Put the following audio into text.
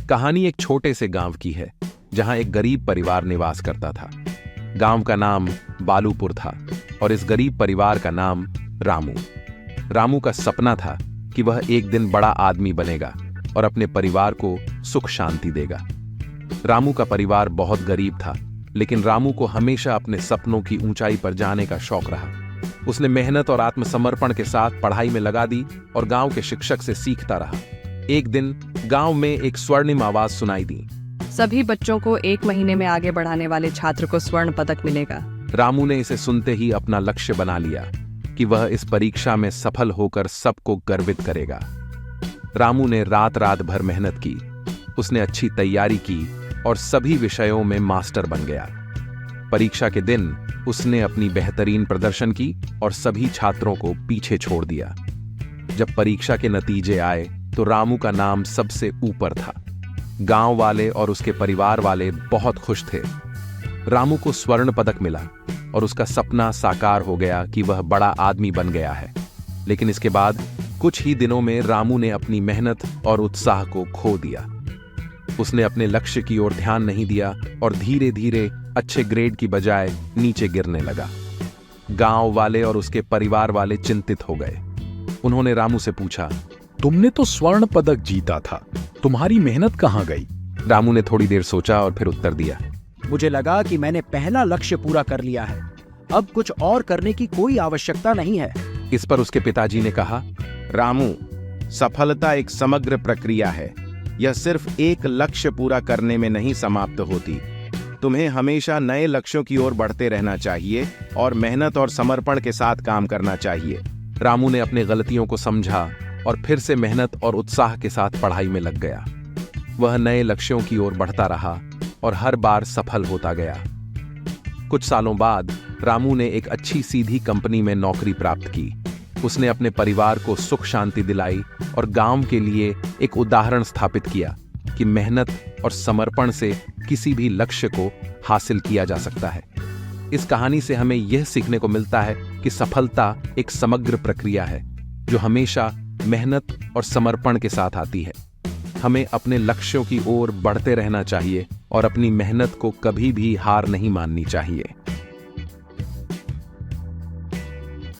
कहानी एक छोटे से गांव की है जहां एक गरीब परिवार निवास करता था। गांव का नाम बालूपुर था और इस गरीब परिवार का नाम रामू। रामू का सपना था कि वह एक दिन बड़ा आदमी बनेगा और अपने परिवार को सुख शांति देगा। रामू का परिवार बहुत गरीब था, लेकिन रामू को हमेशा अपने सपनों की ऊंचाई पर जाने का शौक रहा। उसने मेहनत और आत्मसमर्पण के साथ पढ़ाई में लगा दी और गांव के शिक्षक से सीखता रहा। एक दिन गांव में एक स्वर्णिम आवाज सुनाई दी। सभी बच्चों को 1 महीने में आगे बढ़ाने वाले छात्र को स्वर्ण पदक मिलेगा। रामू ने इसे सुनते ही अपना लक्ष्य बना लिया कि वह इस परीक्षा में सफल होकर सबको गर्वित करेगा। रामू ने रात रात भर मेहनत की। उसने अच्छी तैयारी की और सभी विषयों में मास्टर बन गया। परीक्षा के दिन उसने अपनी बेहतरीन प्रदर्शन की और सभी छात्रों को पीछे छोड़ दिया। जब परीक्षा के नतीजे आए तो रामू का नाम सबसे ऊपर था। गांव वाले और उसके परिवार वाले बहुत खुश थे। रामू को स्वर्ण पदक मिला और उसका सपना साकार हो गया कि वह बड़ा आदमी बन गया है। लेकिन इसके बाद कुछ ही दिनों में रामू ने अपनी मेहनत और उत्साह को खो दिया। उसने अपने लक्ष्य की ओर ध्यान नहीं दिया और धीरे धीरे अच्छे ग्रेड की बजाय नीचे गिरने लगा। गांव वाले और उसके परिवार वाले चिंतित हो गए। उन्होंने रामू से पूछा, तुमने तो स्वर्ण पदक जीता था, तुम्हारी मेहनत कहां गई? रामू ने थोड़ी देर सोचा और फिर उत्तर दिया, मुझे लगा कि मैंने पहला लक्ष्य पूरा कर लिया है, अब कुछ और करने की कोई आवश्यकता नहीं है। इस पर उसके पिताजी ने कहा, रामू, सफलता एक समग्र प्रक्रिया है। यह सिर्फ एक लक्ष्य पूरा करने में नहीं समाप्त होती। तुम्हें हमेशा नए लक्ष्यों की ओर बढ़ते रहना चाहिए और मेहनत और समर्पण के साथ काम करना चाहिए। रामू ने अपनी गलतियों को समझा और फिर से मेहनत और उत्साह के साथ पढ़ाई में लग गया। वह नए लक्ष्यों की ओर बढ़ता रहा और हर बार सफल होता गया। कुछ सालों बाद रामू ने एक अच्छी सीधी कंपनी में नौकरी प्राप्त की। उसने अपने परिवार को सुख शांति दिलाई और गांव के लिए एक उदाहरण स्थापित किया कि मेहनत और समर्पण से किसी भी लक्ष्य को हासिल किया जा सकता है। इस कहानी से हमें यह सीखने को मिलता है कि सफलता एक समग्र प्रक्रिया है जो हमेशा मेहनत और समर्पण के साथ आती है। हमें अपने लक्ष्यों की ओर बढ़ते रहना चाहिए और अपनी मेहनत को कभी भी हार नहीं माननी चाहिए।